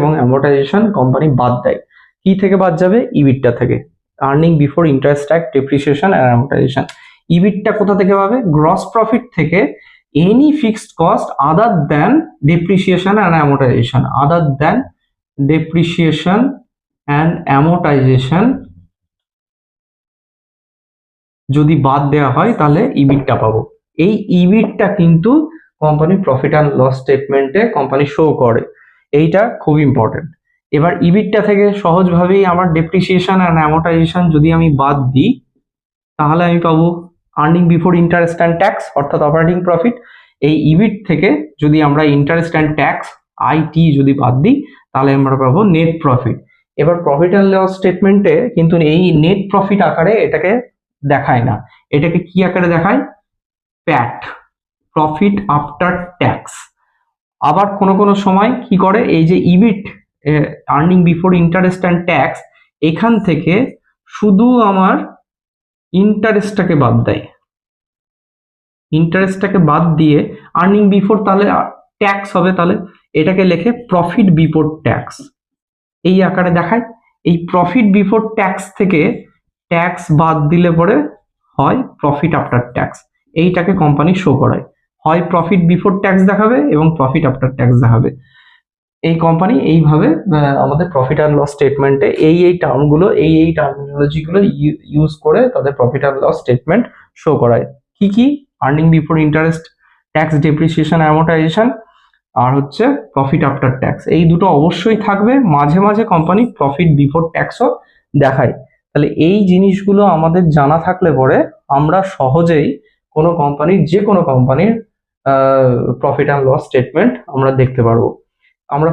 এবং amortisation company বাদ দেয়। কি থেকে বাদ যাবে? ইবিটটা থেকে। Earning before interest, tax, depreciation and amortization. EBITDA কোথা থেকে পাবে? গ্রস প্রফিট থেকে any fixed cost other than depreciation and amortization, other than depreciation and amortization যদি বাদ দেওয়া হয় তাহলে ইবিটটা পাবো। এই ইবিটটা কিন্তু কোম্পানির প্রফিট অ্যান্ড লস স্টেটমেন্টে কোম্পানি শো করে, এইটা খুব ইম্পর্টেন্ট। এবার ইবিটটা থেকে সহজভাবেই আমার ডেপ্রিসিয়েশন অ্যান্ড অ্যামোর্টাইজেশন যদি আমি বাদ দিই তাহলে আমি পাবো earning before interest and tax অর্থাৎ অপারেটিং প্রফিট। এই ইবিট থেকে যদি আমরা ইন্টারেস্ট অ্যান্ড ট্যাক্স আইটি যদি বাদ দিই তাহলে আমরা পাবো নেট প্রফিট। এবার প্রফিট অ্যান্ড লস স্টেটমেন্টে কিন্তু এই নেট প্রফিট আকারে এটাকে দেখায় না, এটাকে কি আকারে দেখায়? PAT, profit after tax. আবার কোনো কোনো সময় কি করে, এই যে EBIT earning before interest and tax, এখান থেকে শুধু আমার ইন্টারেস্টটাকে বাদ দেয়, ইন্টারেস্টটাকে বাদ দিয়ে আর্নিং বিফোর তাহলে ট্যাক্স হবে, তাহলে এটাকে লেখে প্রফিট বিফোর ট্যাক্স, এই আকারে দেখায়। এই প্রফিট বিফোর ট্যাক্স থেকে ট্যাক্স বাদ দিলে পরে হয় প্রফিট আফটার ট্যাক্স, এইটাকে কোম্পানি শো করায়। হয় প্রফিট বিফোর ট্যাক্স দেখাবে এবং প্রফিট আফটার ট্যাক্স দেখাবে। এই কোম্পানি এইভাবে আমাদের প্রফিট অ্যান্ড লস স্টেটমেন্টে এই টার্মগুলো, এই টার্মিনোলজিগুলো ইউজ করে তাদের profit and loss statement show করায়। কি কি? Earning before interest, tax, depreciation, amortization, আর হচ্ছে প্রফিট আফটার ট্যাক্স। এই দুটো অবশ্যই থাকবে। মাঝে মাঝে কোম্পানি প্রফিট বিফোর ট্যাক্সও দেখায়। তাহলে এই জিনিসগুলো আমাদের জানা থাকলে পরে আমরা সহজেই কোনো কোম্পানির, যে কোনো কোম্পানির প্রফিট অ্যান্ড লস স্টেটমেন্ট আমরা দেখতে পারবো। আমরা